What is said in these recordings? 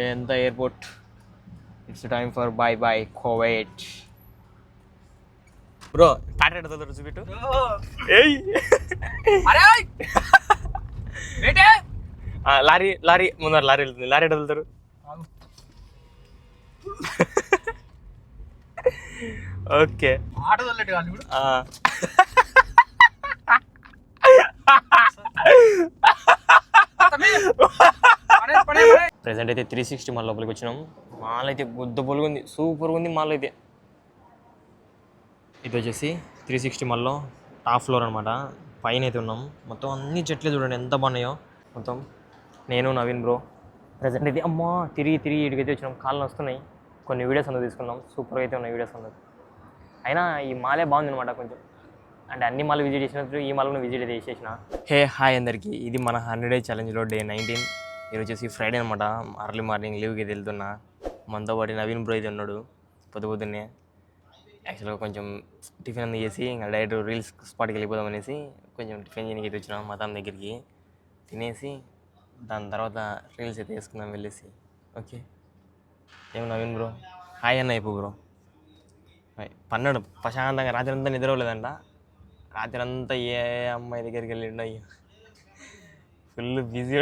ఎంత airport. It's time for bye bye కోవేట్. Bro టాటా ఎడతారు చూపెట్టు. ఏయ్ లారీ లారీ ముందర లారీ వెళ్తుంది. లారీ ఎడ వెళ్తారు? ఓకే ఆటో తోలేట్టు కాదు ఇప్పుడు. ప్రెసెంట్ అయితే 360 మాల్ లోపలికి వచ్చినాం. మాల్ అయితే గుద్ద పొలుగు ఉంది, సూపర్గా ఉంది మాల్ అయితే. ఇది వచ్చేసి 360 మాల్లో టాప్ ఫ్లోర్ అనమాట. పైన అయితే ఉన్నాం. మొత్తం అన్ని చెట్లే చూడండి ఎంత బాగున్నాయో. మొత్తం నేను నవీన్ బ్రో ప్రెసెంట్ అయితే అమ్మా తిరిగి ఇటుకైతే వచ్చినాం. కాళ్ళు వస్తున్నాయి. కొన్ని వీడియోస్ అందరూ తీసుకున్నాం. సూపర్గా అయితే ఉన్నాయి వీడియోస్ అందరూ. అయినా ఈ మాలే బాగుంది అనమాట కొంచెం. అంటే అన్ని మాల్ విజిట్ చేసినట్టు ఈ మాల్ కూడా విజిట్ అయితే చేసేసిన. హే హాయ్ అందరికీ, ఇది మన 100 Day ఛాలెంజ్లో డే 19. ఈరోజు వచ్చేసి ఫ్రైడే అనమాట. అర్లీ మార్నింగ్ లీవ్కి అయితే వెళ్తున్నా. మనతో పాటు నవీన్ బ్రో అయితే ఉన్నాడు. పొద్దున్నే యాక్చువల్గా కొంచెం టిఫిన్ అంతా చేసి ఇంకా డైరెక్ట్ రీల్స్ స్పాట్కి వెళ్ళిపోదాం అనేసి కొంచెం టిఫిన్ చేయడానికి అయితే వచ్చినాం మా తన దగ్గరికి. తినేసి దాని తర్వాత రీల్స్ అయితే వేసుకుందాం వెళ్ళేసి. ఓకే ఏం నవీన్ బ్రో హాయ్ అన్న అయిపో బ్రో. పన్నాడు ప్రశాంతంగా. రాత్రి అంతా నిద్రపోలేదంట. రాత్రి అంతా ఏ అమ్మాయి దగ్గరికి వెళ్ళిండో అయ్యో ఫుల్ బిజీ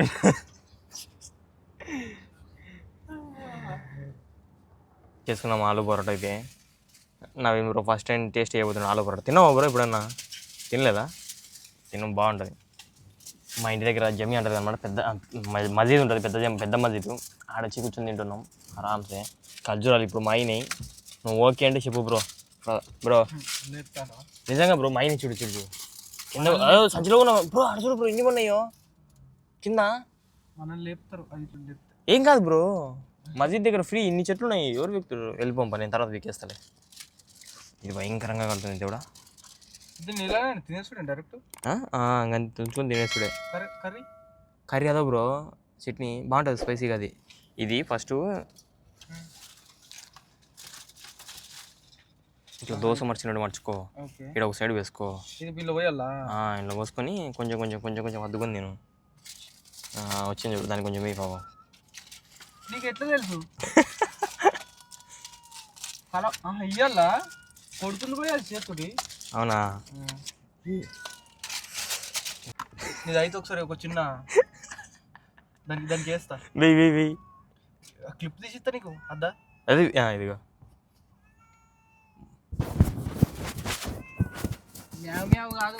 చేసుకున్నాం ఆలు పరోటా అయితే. Naveen bro first time taste చేయబోతున్నాను ఆలు పరోటా. తిన్నావా బ్రో ఎప్పుడన్నా? తినలేదా? తిన్నాం బాగుంటుంది. మా ఇంటి దగ్గర జమి ఉంటుంది అనమాట. పెద్ద మసీద్ ఉంటుంది, పెద్ద మసీదు. ఆడ వచ్చి కూర్చొని తింటున్నాం ఆరామ్సే. ఖర్జూరాలు ఇప్పుడు మా అయినాయి. నువ్వు ఓకే అంటే చెప్పు బ్రో. బ్రో నిజంగా బ్రో మా అయిన చూడు కింద సంచిలో ఉన్నా బ్రో. అడ చూడు బ్రో ఎన్ని ఉన్నాయో కింద. ఏం కాదు బ్రో, మసీద్ దగ్గర ఫ్రీ ఇన్ని చెట్లు ఉన్నాయి. ఎవరు వ్యక్తులు వెళ్ళిపోంపా, నేను తర్వాత వీకేస్తాలే. ఇది భయంకరంగా కలుగుతుంది దేవుడా. తెలుసుకొని తినేసుడే. కర్రీ అదో బ్రో, చట్నీ బాగుంటుంది స్పైసీగా. అది ఇది ఫస్ట్ ఇట్లా దోశ మర్చినట్టు మర్చుకో. ఇక్కడ ఒక సైడ్ వేసుకో. ఇంట్లో పోసుకొని కొంచెం అద్దుకొని నేను వచ్చింది చూడు. దానికి కొంచెం వేయి పాపం. నీకు ఎట్లా తెలుసు? హలో ఇయ్యాలా కొడుకుని పోయాలి చేతుడి. అవునా? నీది అయితే ఒకసారి ఒక చిన్న దానికి వేస్తా. వెయ్యి క్లిప్ తీసి ఇస్తా నీకు. అద్దా అది ఇదిగో. కాదు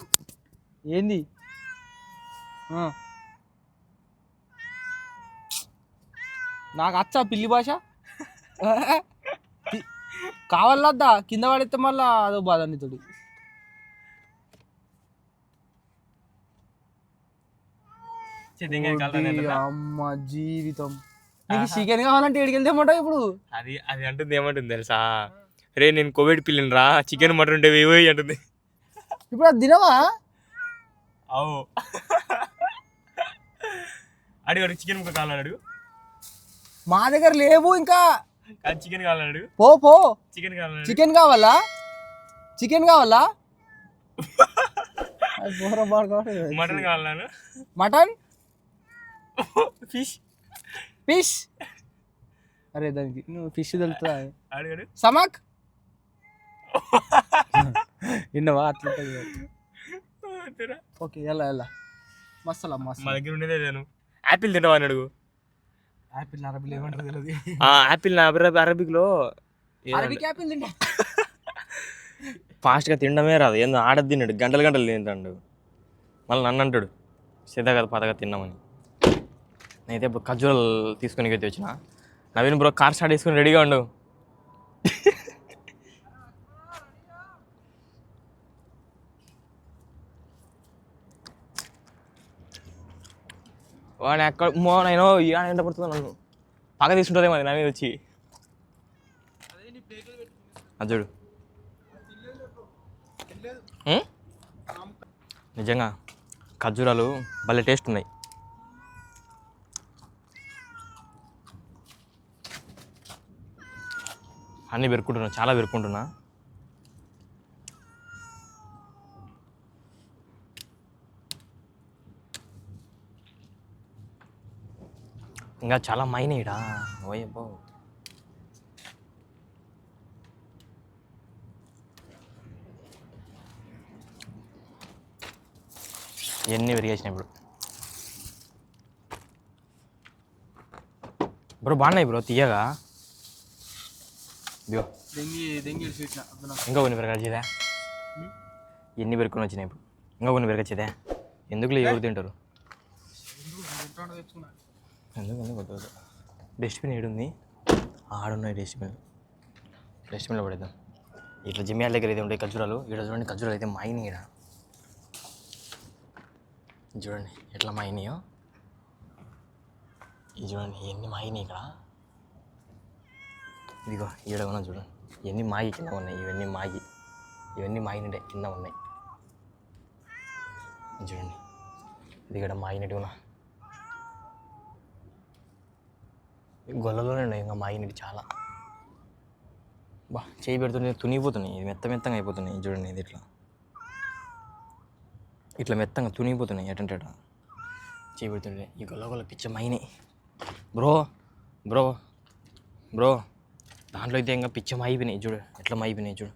ఏంది? నాకు వచ్చా పిల్లి భాష కావాలద్దా. కింద పడితే మళ్ళా అదో బాధ నీతోటి. అమ్మ జీవితం. నీకు చికెన్ కావాలంటే ఎడికి వెళ్తేమంటావు ఇప్పుడు? అది అంటుంది ఏమంటుంది తెలుసా? రే నేను కోవిడ్ పిల్లిని రా, చికెన్ మటన్ ఉంటే వేయి అంటుంది. ఇప్పుడు అది తినవా? అవు అడుగు చికెన్ ముక్క కావాలన్నాడు. మా దగ్గర లేవు ఇంకా. చికెన్ కావాలన్నాడు. పో చికెన్ కావాలి. చికెన్ కావాలా? మటన్ కావాలను. మటన్ ఫిష్ అరే దానికి నువ్వు ఫిష్ తెలుపుతా. అడిగాడు సమక్ విన్నవా? అట్లా ఓకే ఎలా మసాలా మా దగ్గర ఉండేదే నేను. యాపిల్ తింటావా అని అడుగు. యాపిల్ అరబీలో ఏమంటారు తెలియదు. యాపిల్ అరబిక్లో యాపిల్ తింటా. ఫాస్ట్గా తినడమే రాదు. ఏందో ఆడది తిన్నాడు, గంటలు తింటాడు. మళ్ళీ నన్ను అంటాడు సిద్ధగా పదగా తిన్నామని. నేనైతే ఇప్పుడు ఖర్జూరాలు తీసుకుని అయితే వచ్చిన. నవీన్ బ్రో కార్ స్టార్ట్ చేసుకుని రెడీగా ఉండు. వాడు ఎక్కడ నేను ఎంట పడుతుందో నన్ను పక్క తీసుకుంటుందేమో అది నా మీద వచ్చి. అది చూడు నిజంగా ఖర్జూరాలు భలే టేస్ట్ ఉన్నాయి. అన్నీ పెరుక్కుంటున్నా, చాలా పెరుక్కుంటున్నా. ఇంకా చాలా మైనీడా ఓయబ్బో. ఇవన్నీ పెరిగేసినాయి ఇప్పుడు బ్రో. బాగున్నాయి బ్రో తీయగా. ఇదిగో ఇంకా కొన్ని పెరగచ్చేదా? ఎన్ని పెరుకొని వచ్చినాయి ఇప్పుడు? ఇంకా కొన్ని పెరగచ్చేదా? ఎందుకులే ఎవరు తింటారు? ఎందుకని కొట్టదు. డస్ట్బిన్ ఏడుంది? ఆడున్నాయి డస్ట్బిన్లో పడేద్దాం. ఇట్లా జిమ్యాల దగ్గర అయితే ఉంటాయి ఖర్జూరాలు. ఇక్కడ చూడండి ఖర్జూరాలు అయితే మైని. ఇక్కడ చూడండి ఎట్లా మైనియో. ఇది చూడండి ఎన్ని మాయినాయి ఇక్కడ. ఇదిగో ఈడ ఉన్నా చూడండి ఇవన్నీ మాగి కింద ఉన్నాయి. ఇవన్నీ మాగినట్టే కింద ఉన్నాయి చూడండి. ఇది ఇక్కడ మాగినట్టు ఉన్నా గొల్లలోనే ఉన్నాయి ఇంకా మాగినట్టు చాలా. బా చేయి పెడుతుంటే తునిగిపోతున్నాయి. ఇది మెత్తగా అయిపోతున్నాయి చూడండి. ఇది ఇట్లా మెత్తగా తునిగిపోతున్నాయి ఎటంటే చేయి పెడుతుంటే. ఈ గొల్ల పిచ్చ మైనే బ్రో దాంట్లో అయితే ఇంకా పిచ్చ అయిపోయినాయి చూడు. ఎట్లా అయిపోయినాయి చూడు.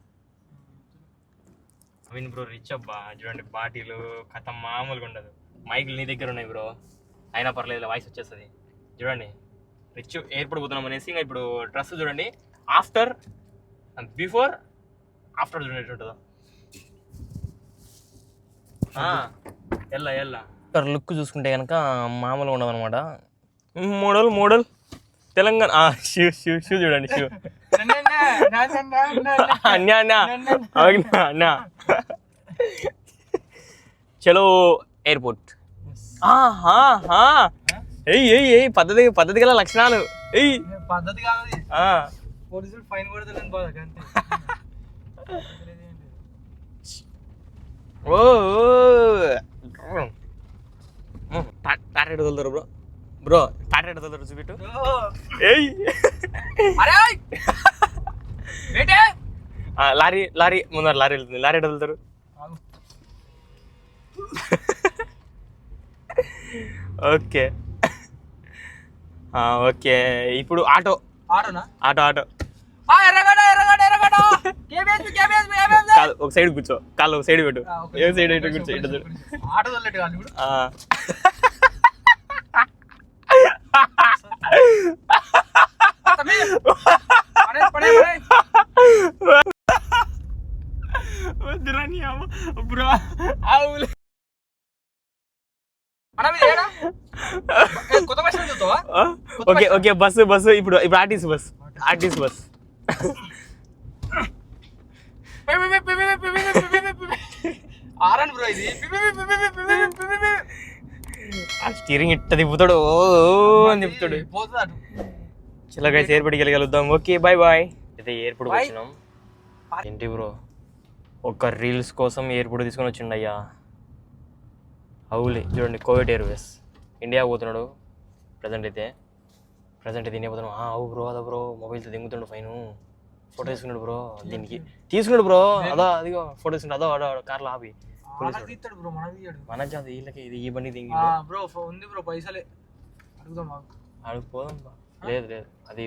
అవిన్ బ్రో రిచ్ అబ్బా. చూడండి బాటిలు కథ మామూలుగా ఉండదు. మైకులు నీ దగ్గర ఉన్నాయి బ్రో. అయినా పర్లేదు వాయిస్ వచ్చేస్తుంది. చూడండి రిచ్ ఎయిర్పోర్ట్ పోతున్నాం అనేసి ఇంకా ఇప్పుడు డ్రెస్ చూడండి. ఆఫ్టర్ బిఫోర్ ఆఫ్టర్ చూడండి ఎట్లుంటుందో. ఎల్లా లుక్ చూసుకుంటే కనుక మామూలుగా ఉండదు అనమాట. మోడల్ తెలంగాణ షూ చూడండి. షూ అన్నా చలో ఎయిర్పోర్ట్. ఎయ్ పద్ధతి గల లక్షణాలు. పద్ధతి కాదు పోలీసులు ఫైన్ కొడతారని బాధ. ఓ టాటా వదులుతారు బ్రో టాటా వదులుతారు చూపిట్టు. లారీ ముందర లారీ వెళ్తుంది. లారీ వదులుతారు. ఓకే ఓకే ఇప్పుడు ఆటో. కాదు ఒక సైడ్ కూర్చో. కాళ్ళు ఒక సైడ్ పెట్టు. ఏ సైడ్ అయితే కూర్చో. ఓకే బస్సు ఇప్పుడు ఆర్టీసీ బస్. ఆ స్టీరింగ్ ఇట్ట తిప్పుతాడు. అని తిప్పుతాడు. చిల్లగా ఎయిర్పోర్ట్కి వెళ్ళగలుగుతాం. ఓకే బాయ్ అయితే ఎయిర్పోర్ట్కి వచ్చినాం. ఏంటి బ్రో ఒక రీల్స్ కోసం ఎయిర్పోర్ట్ తీసుకొని వచ్చిండు అయ్యా. అవులే చూడండి కోవిడ్ ఎయిర్వేస్ ఇండియా పోతున్నాడు. ప్రజెంట్ అయితే ఇండియా పోతున్నాడు. అవు బ్రో అదా బ్రో మొబైల్తో దింగుతుండు. ఫైన్ ఫోటో తీసుకున్నాడు బ్రో. దీనికి తీసుకున్నాడు బ్రో. అదిగో ఫోటో తీసుకున్నాడు. అదో కార్లో ఆపి మన జాతి వీళ్ళకి ఇది ఈ బండి దింగి బ్రో ఉంది బ్రో పైసలే అడుగుపోదాం. లేదు అది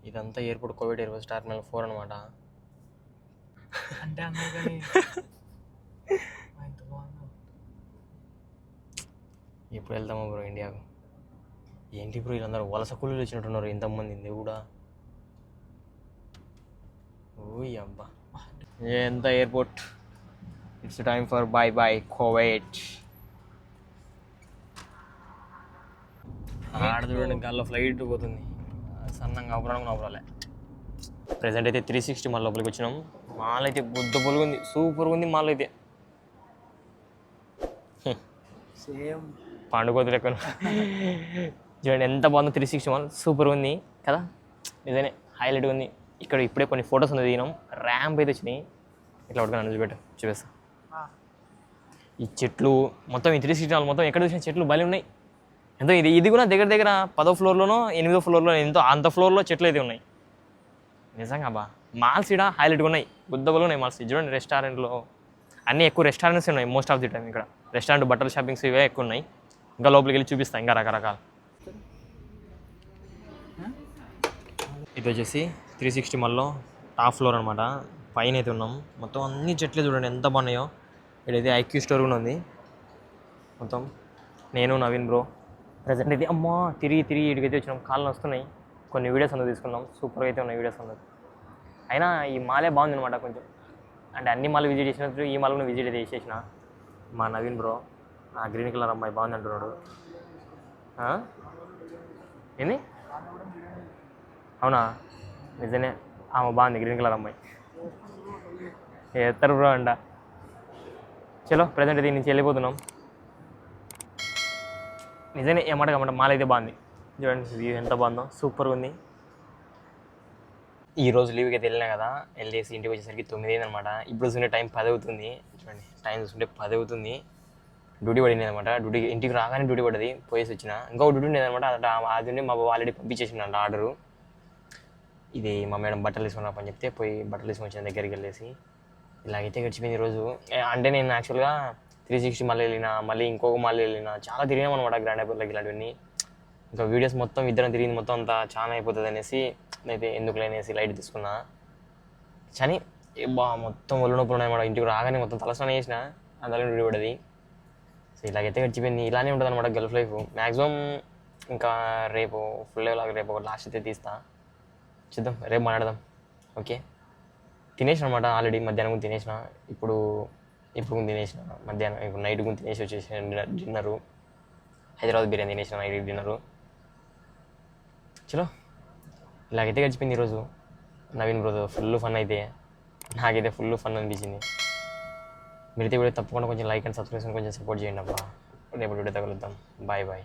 ఇదంతా ఎయిర్పోర్ట్ కోవిడ్ ఎయిర్వేస్ టెర్మినల్ 4 అనమాట. అంటే ఎప్పుడు వెళ్తామో బ్రో ఇండియాకు. ఏంటి బ్రో వీళ్ళందరూ వలస కూలీలు వచ్చినట్టున్నారు ఇంతమంది. ఇది కూడా ఓయ్ అబ్బా ఎంత airport. It's time for bye Covid. ఆడ చూడండి గాల్లో ఫ్లైట్ పోతుంది. సన్నంగా అవరాలే. ప్రెసెంట్ అయితే 360 మాల్ లోపలికి వచ్చినాం. మాల్ అయితే బుద్ధ పొలుగుంది. సూపర్గా ఉంది మాల్ అయితే. సేమ్ పండుగ లెక్కన చూడండి ఎంత బాగుందో. 360 మాల్ సూపర్ ఉంది కదా. నిజమే హైలైట్ ఉంది. ఇక్కడ ఇప్పుడే కొన్ని ఫొటోస్ ఉంది దిగినాం. ర్యాంప్ అయితే వచ్చినాయి. ఇట్లా పట్టుకొని చూపిస్తా. ఈ చెట్లు మొత్తం ఈ 360 మాల్ మొత్తం ఎక్కడ చూసిన చెట్లు బలి ఉన్నాయి. ఎంతో ఇది కూడా దగ్గర 10వ ఫ్లోర్లోనో 8వ ఫ్లోర్లో ఎంతో అంత ఫ్లోర్లో చెట్లు అయితే ఉన్నాయి. నిజంగా బా మాల్స్ ఇక్కడ హైలైట్గా ఉన్నాయి. బుద్ధబలు ఉన్నాయి మాల్స్. చూడండి రెస్టారెంట్లో అన్నీ ఎక్కువ రెస్టారెంట్స్ ఉన్నాయి మోస్ట్ ఆఫ్ ది టైం. ఇక్కడ రెస్టారెంట్ బట్టల షాపింగ్స్ ఇవే ఎక్కువ ఉన్నాయి. ఇంకా లోపలికి వెళ్ళి చూపిస్తాను ఇంకా రకరకాల. ఇది వచ్చేసి 360 మాల్లో టాప్ ఫ్లోర్ అనమాట. పైన అయితే ఉన్నాం. మొత్తం అన్ని చెట్లే చూడండి ఎంత బాగున్నాయో. ఇక్కడైతే ఐక్యూ స్టోర్ కూడా ఉంది. మొత్తం నేను నవీన్ బ్రో ప్రజెంట్ అయితే అమ్మా తిరిగి ఇటుకైతే వచ్చినాం. కాళ్ళు వస్తున్నాయి. కొన్ని వీడియోస్ అందుకు తీసుకున్నాం. సూపర్గా అయితే ఉన్నాయి వీడియోస్ అందుకు. అయినా ఈ మాలే బాగుంది అనమాట కొంచెం. అంటే అన్ని మాల్ విజిట్ చేసినట్టు ఈ మాల్ని విజిట్ అయితే చేసేసిన. మా నవీన్ బ్రో ఆ గ్రీన్ కలర్ అమ్మాయి బాగుంది అంటున్నాడు. ఏంది అవునా? నిజమే ఆమె బాగుంది గ్రీన్ కలర్ అమ్మాయి. ఎత్తరు బ్రో అంట. చలో ప్రజెంట్ దీని నుంచి వెళ్ళిపోతున్నాం. నిజమే ఏమాట మాల్ అయితే బాగుంది. చూడండి వ్యూ ఎంత బాగుందో, సూపర్గా ఉంది. ఈరోజు లీవ్కి అయితే వెళ్ళినా కదా, వెళ్ళేసి ఇంటికి వచ్చేసరికి 9 అయింది అనమాట. ఇప్పుడు చూసుకుంటే టైం 10 అవుతుంది. చూడండి టైం చూసుకుంటే 10 అవుతుంది. డ్యూటీ పడింది అనమాట. ఇంటికి రాగానే డ్యూటీ పడ్డది. పోయేసి వచ్చిన. ఇంకో డ్యూటీ ఉండేది అనమాట. అది ఉండి మా బాబు ఆల్రెడీ పంపించేసిండు ఆర్డరు. ఇది మా మేడం బట్టలు తీసుకున్నా పని చెప్తే పోయి బట్టలు తీసుకొని వచ్చిన దగ్గరికి వెళ్ళేసి ఇలాగైతే గడిచిపోయింది ఈరోజు. అంటే నేను యాక్చువల్గా 360 మళ్ళీ వెళ్ళినా, మళ్ళీ ఇంకొక మళ్ళీ వెళ్ళినా, చాలా తిరిగాం అనమాట గ్రాండ్ ఐపర్లోకి ఇలాంటివన్నీ. ఇంకా వీడియోస్ మొత్తం ఇద్దరం తిరిగింది మొత్తం అంతా చాలా అయిపోతుంది అనేసి నేనైతే ఎందుకు లేనేసి లైట్ తీసుకున్నా. కానీ మొత్తం ఒళ్ళు నొప్పులు ఉన్నాయన్నమాట. ఇంటికి రాగానే మొత్తం తలస్నానం చేసిన అందులో డ్యూటీ పడ్డది. సో ఇలాగైతే గడిచిపోయింది. ఇలానే ఉంటుంది అనమాట గల్ఫ్ లైఫ్. మ్యాక్సిమం ఇంకా రేపు ఫుల్ లాగా రేపు ఒక లాస్ట్ అయితే తీస్తా. చూద్దాం, రేపు మాట్లాడదాం. ఓకే, తినేసిన అనమాట ఆల్రెడీ. మధ్యాహ్నం కూడా తినేసిన. ఇప్పుడు తినేసిన మధ్యాహ్నం. ఇప్పుడు నైట్ కూడా తినేసి వచ్చేసిన డిన్నరు. హైదరాబాద్ బిర్యానీ తినేసిన నైట్ డిన్నరు. చలో ఇలాగైతే గడిచిపోయింది ఈరోజు. నవీన్ బ్రో ఫుల్ ఫన్ అయితే. నాకైతే ఫుల్ ఫన్ అనిపించింది. మీరైతే కూడా తప్పకుండా కొంచెం లైక్ అండ్ సబ్స్క్రిప్షన్ కొంచెం సపోర్ట్ చేయండి అబ్బా. రేపు వీడియో తగులుద్దాం. Bye bye.